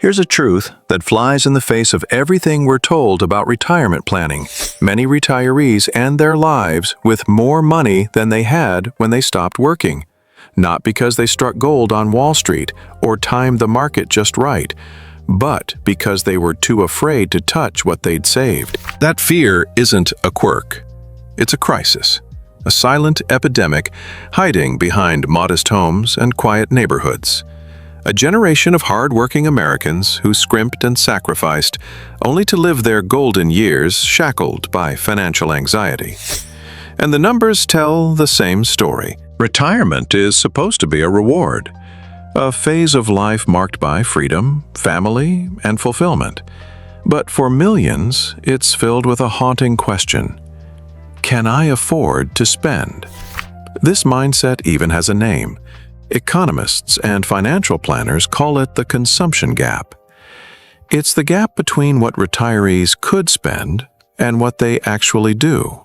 Here's a truth that flies in the face of everything we're told about retirement planning. Many retirees end their lives with more money than they had when they stopped working. Not because they struck gold on Wall Street or timed the market just right, but because they were too afraid to touch what they'd saved. That fear isn't a quirk. It's a crisis, a silent epidemic hiding behind modest homes and quiet neighborhoods. A generation of hard-working Americans who scrimped and sacrificed only to live their golden years shackled by financial anxiety. And the numbers tell the same story. Retirement is supposed to be a reward, a phase of life marked by freedom, family, and fulfillment. But for millions, it's filled with a haunting question. Can I afford to spend? This mindset even has a name. Economists and financial planners call it the consumption gap. It's the gap between what retirees could spend and what they actually do.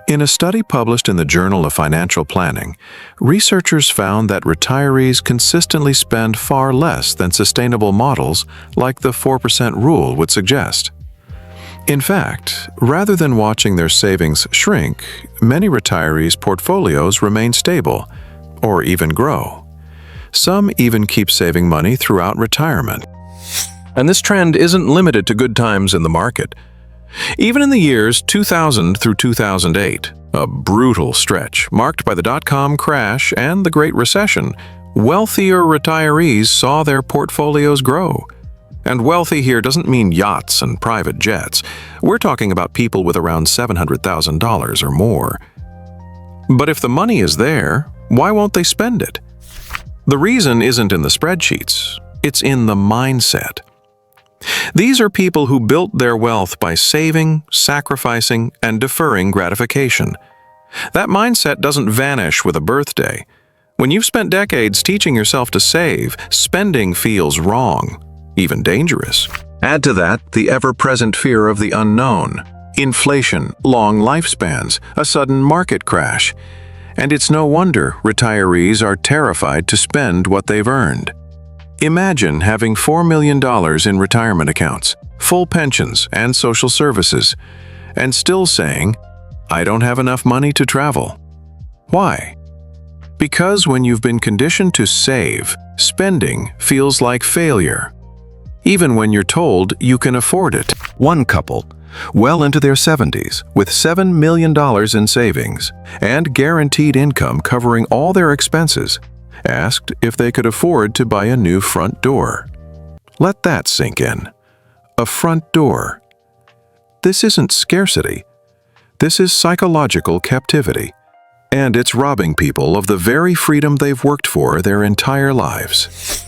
In a study published in the Journal of Financial Planning, researchers found that retirees consistently spend far less than sustainable models like the 4% rule would suggest. In fact, rather than watching their savings shrink, many retirees' portfolios remain stable, or even grow. Some even keep saving money throughout retirement. And this trend isn't limited to good times in the market. Even in the years 2000 through 2008, a brutal stretch marked by the dot-com crash and the Great Recession, wealthier retirees saw their portfolios grow. And wealthy here doesn't mean yachts and private jets. We're talking about people with around $700,000 or more. But if the money is there, why won't they spend it? The reason isn't in the spreadsheets, it's in the mindset. These are people who built their wealth by saving, sacrificing, and deferring gratification. That mindset doesn't vanish with a birthday. When you've spent decades teaching yourself to save, spending feels wrong, even dangerous. Add to that the ever-present fear of the unknown, inflation, long lifespans, a sudden market crash. And it's no wonder retirees are terrified to spend what they've earned. Imagine having $4 million in retirement accounts, full pensions and social services, and still saying, "I don't have enough money to travel." Why? Because when you've been conditioned to save, spending feels like failure, even when you're told you can afford it. One couple, well into their 70s, with $7 million in savings and guaranteed income covering all their expenses, asked if they could afford to buy a new front door. Let that sink in. A front door. This isn't scarcity. This is psychological captivity. And it's robbing people of the very freedom they've worked for their entire lives.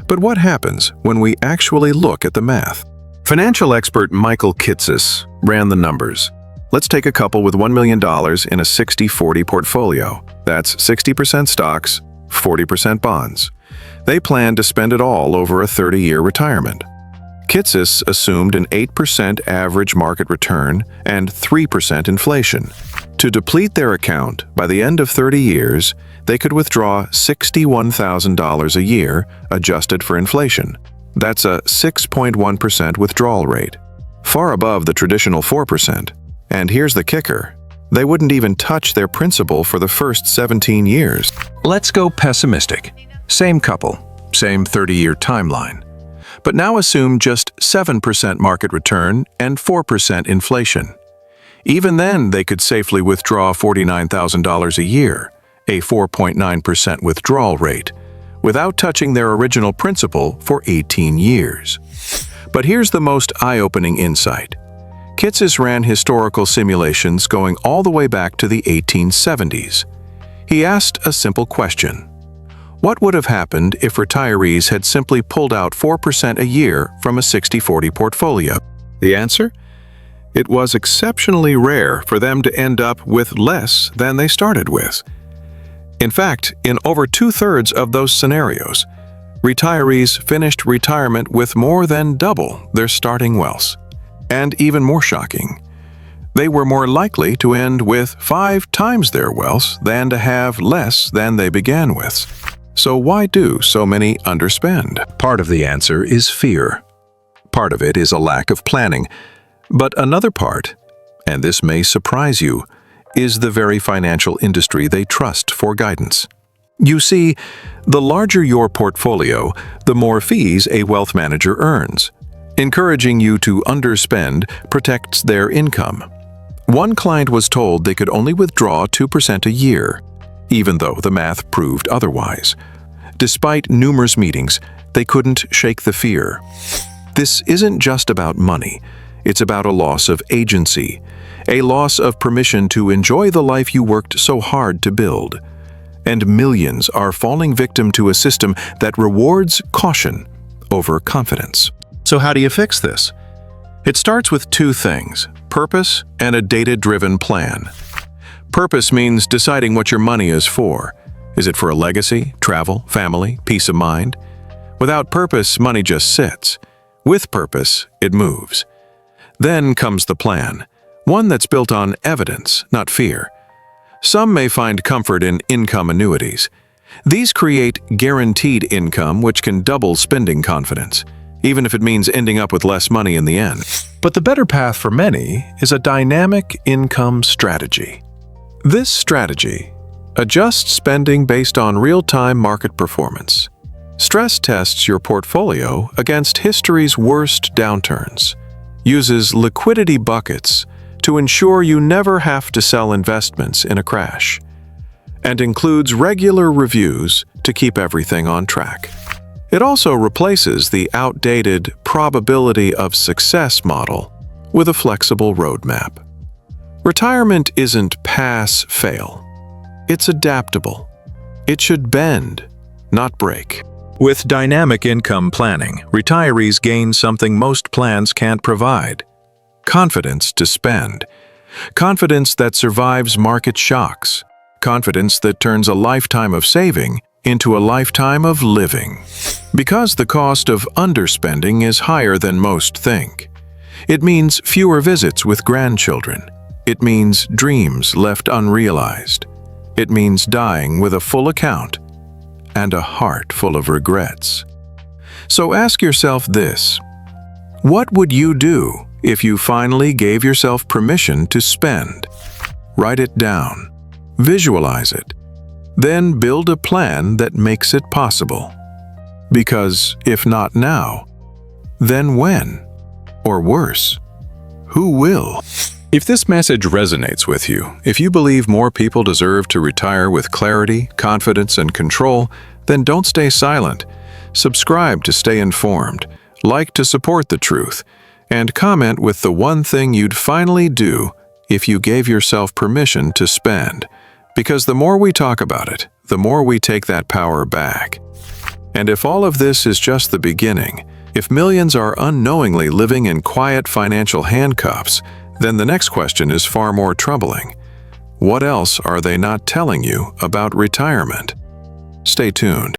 But what happens when we actually look at the math? Financial expert Michael Kitces ran the numbers. Let's take a couple with $1 million in a 60-40 portfolio. That's 60% stocks, 40% bonds. They plan to spend it all over a 30-year retirement. Kitces assumed an 8% average market return and 3% inflation. To deplete their account, by the end of 30 years, they could withdraw $61,000 a year, adjusted for inflation. That's a 6.1% withdrawal rate, far above the traditional 4%. And here's the kicker. They wouldn't even touch their principal for the first 17 years. Let's go pessimistic. Same couple, same 30-year timeline. But now assume just 7% market return and 4% inflation. Even then, they could safely withdraw $49,000 a year, a 4.9% withdrawal rate, without touching their original principal for 18 years. But here's the most eye-opening insight. Kitces ran historical simulations going all the way back to the 1870s. He asked a simple question. What would have happened if retirees had simply pulled out 4% a year from a 60-40 portfolio? The answer? It was exceptionally rare for them to end up with less than they started with. In fact, in over 2/3 of those scenarios, retirees finished retirement with more than double their starting wealth. And even more shocking, they were more likely to end with 5 times their wealth than to have less than they began with. So why do so many underspend? Part of the answer is fear. Part of it is a lack of planning. But another part, and this may surprise you, is the very financial industry they trust for guidance. You see, the larger your portfolio, the more fees a wealth manager earns. Encouraging you to underspend protects their income. One client was told they could only withdraw 2% a year, even though the math proved otherwise. Despite numerous meetings, they couldn't shake the fear. This isn't just about money. It's about a loss of agency, a loss of permission to enjoy the life you worked so hard to build. And millions are falling victim to a system that rewards caution over confidence. So how do you fix this? It starts with two things: purpose and a data-driven plan. Purpose means deciding what your money is for. Is it for a legacy, travel, family, peace of mind? Without purpose, money just sits. With purpose, it moves. Then comes the plan, one that's built on evidence, not fear. Some may find comfort in income annuities. These create guaranteed income which can double spending confidence, even if it means ending up with less money in the end. But the better path for many is a dynamic income strategy. This strategy adjusts spending based on real-time market performance, stress tests your portfolio against history's worst downturns, uses liquidity buckets to ensure you never have to sell investments in a crash, and includes regular reviews to keep everything on track. It also replaces the outdated probability of success model with a flexible roadmap. Retirement isn't pass-fail. It's adaptable. It should bend, not break. With dynamic income planning, retirees gain something most plans can't provide: confidence to spend. Confidence that survives market shocks. Confidence that turns a lifetime of saving into a lifetime of living. Because the cost of underspending is higher than most think. It means fewer visits with grandchildren. It means dreams left unrealized. It means dying with a full account and a heart full of regrets. So ask yourself this: what would you do if you finally gave yourself permission to spend? Write it down. Visualize it. Then build a plan that makes it possible. Because if not now, then when? Or worse, who will? If this message resonates with you, if you believe more people deserve to retire with clarity, confidence, and control, then don't stay silent. Subscribe to stay informed, like to support the truth, and comment with the one thing you'd finally do if you gave yourself permission to spend. Because the more we talk about it, the more we take that power back. And if all of this is just the beginning, if millions are unknowingly living in quiet financial handcuffs, then the next question is far more troubling. What else are they not telling you about retirement? Stay tuned.